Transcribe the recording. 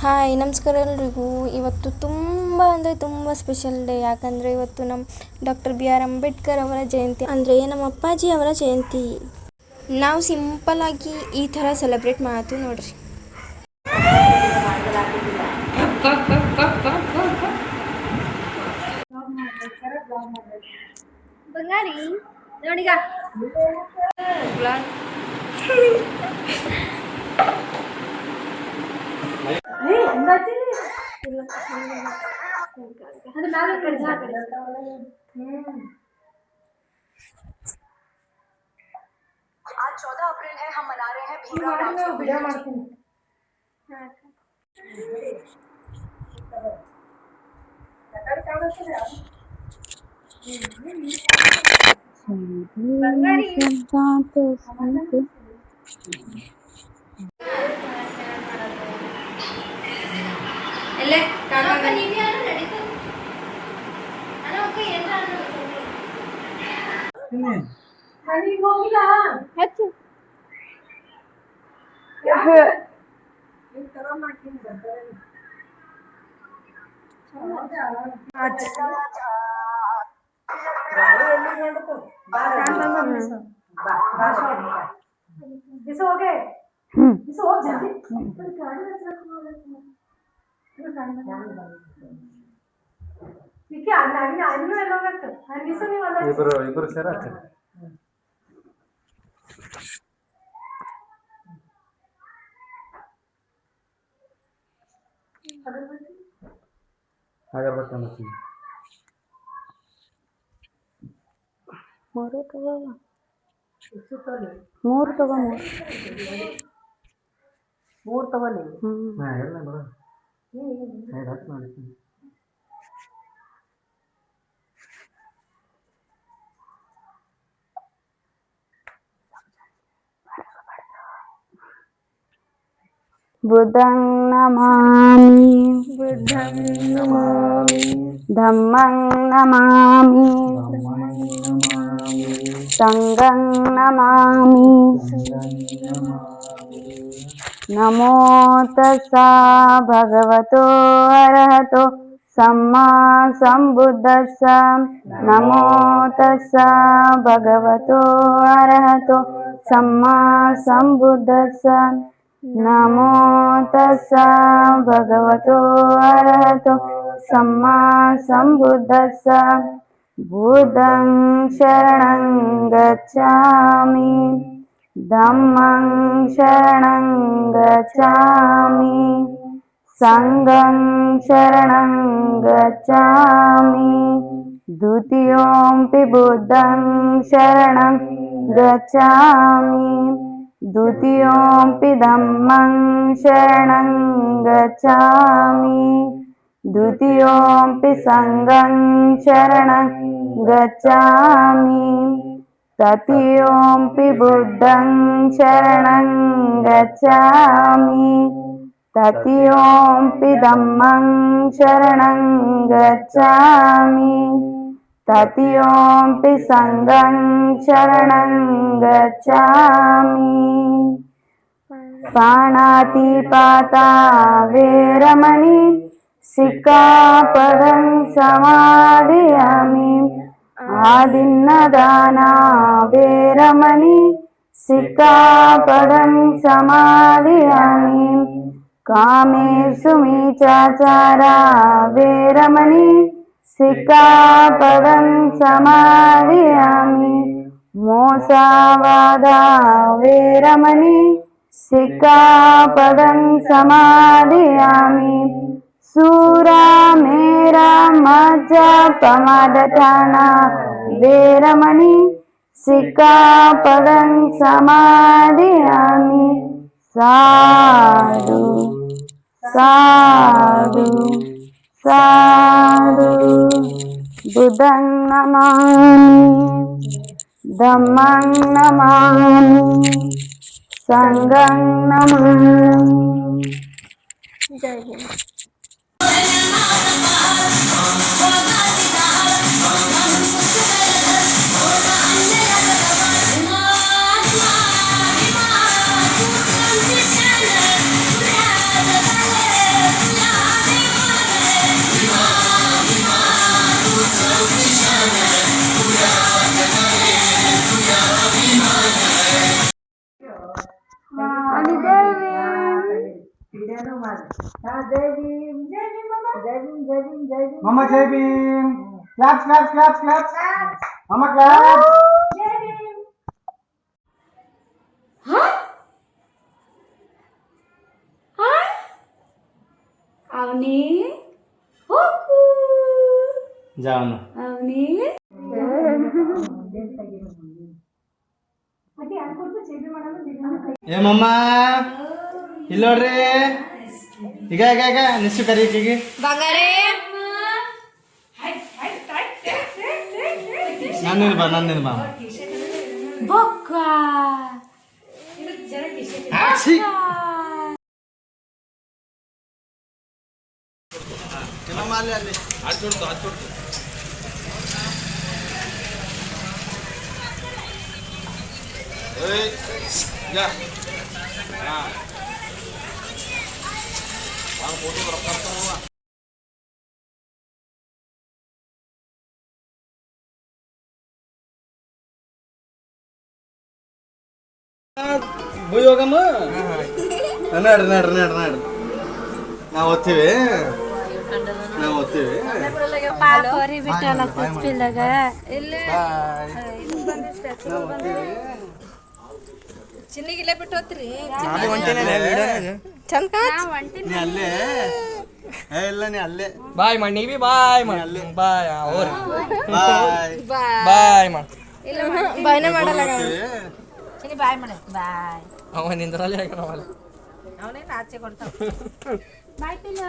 Hi ನಮಸ್ಕಾರ ಎಲ್ರಿಗೂ. ಇವತ್ತು ತುಂಬ ಅಂದರೆ ತುಂಬ ಸ್ಪೆಷಲ್ ಡೇ. ಯಾಕಂದರೆ ಇವತ್ತು ನಮ್ಮ ಡಾಕ್ಟರ್ BR ಅಂಬೇಡ್ಕರ್ ಅವರ ಜಯಂತಿ, ಅಂದರೆ ನಮ್ಮ ಅಪ್ಪಾಜಿ ಅವರ ಜಯಂತಿ. ನಾವು ಸಿಂಪಲ್ಲಾಗಿ ಈ ಥರ ಸೆಲೆಬ್ರೇಟ್ ಮಾಡ್ತೀವಿ ನೋಡ್ರಿ. ಬಂಗಾರಿ ನೋಡಿಗ आज 14 अप्रैल है, हम मना रहे हैं भीमराव ಇಬ್ಬರು ಸೇರ ಅಗರಬತ್ತಿ ಮೂರು ತಗೋ ಮೂರು ತಗೊಳ್ಳಿ. ಎಲ್ಲ ಬರ ಹತ್ತು ಮಾಡಿ बुद्धं नमामि धम्मं नमामि संघं नमामि नमो तस्सा भगवतो अरहतो सम्मा संबुद्धस्सा नमो तस्सा भगवतो अरहतो सम्मा संबुद्धस्सा नमो तस्सा भगवतो अरहतो सम्मा संबुद्धस्सा बुद्धं शरणं गच्छामि धम्मं शरणं गच्छामि संघं शरणं गच्छामि द्वितीयोऽपि बुद्धं शरणं गच्छामि द्वितीयोऽपि धम्मं शरणं गच्छामि द्वितीयोऽपि संघं शरणं गच्छामि तृतीयोऽपि बुद्धं शरणं गच्छामि तृतीयोऽपि धम्मं शरणं गच्छामि तृतीयोऽपि संघं शरणं गच्छामि पाणातिपाता वेरमणि सिक्खापदं समादियामि आदिन्नदाना वेरमणि सिक्खापदं समादियामि कामेषु मिच्छाचारा वेरमणि सिक्खापदं समादियामि मोसवादा वेरमणि सिक्खापदं समादियामि सूरा मेरा मज्जपमादठाना वेरमणि सिक्खापदं समादियामि साधु साधु साधु बुद्धं नमामि धम्मं नमामि संघं नमामि। जय Hind. Mama Jai Bhim. Claps, claps, claps, claps. Mama claps. ಅವನಿ ಹೋಗು जाओ ना. ಅವನಿ ಏ ಮಮ್ಮ ಇಲ್ಲಿ ನೋಡ್ರಿ ಈಗ ಈಗ ಈಗ ನಿಶ್ಚು ಕರಿ ಈಗಿಗೆ ಬಂಗಾರೇ ನನ್ನ ಬಾ ಬೊಕ್ಕ ಆಕ್ಷಿ ಅಲ್ಲಿ ಹಚ್ಚಿಡ್ತು ಯಾ ಹೋಗಮ್ಮ ನಡ್ರಿ ನಾವು ಓದ್ತೀವಿ ಪಾಪರಿ ಬಿಟ್ಟಲ್ಲ ಕುಚ್ಚಿಲ್ದಾಗ ಚಿನ್ನಿಗಿಲ್ಲೇ ಬಿಟ್ಟು ಹೋತ್ರಿ ನೀ ಅಲ್ಲೇ ಇಲ್ಲ ನೀ ಅಲ್ಲೇ ಬಾಯ್ ಮಾಡಿ ನೀವಿ ಬಾಯ್ ಮಾಡಿ ಅಲ್ಲೇ ಬಾಯ್ ಅವ್ರ ಬಾಯ್ ಬಾಯ್ ಮಾಡಿ ಬಾಯ್ನ ಮಾಡಲ್ಲ ಚಿನಿ ಬಾಯ್ ಮಾಡ ಬಾಯ್ ಅವ ನಿಂದ್ರಲ್ಲಿ ಹಾಕೋಣ ಅವನೇ ಆಚೆ ಕೊಡ್ತಾವ ಬಾಯ್ ಪಿಲ್ಲ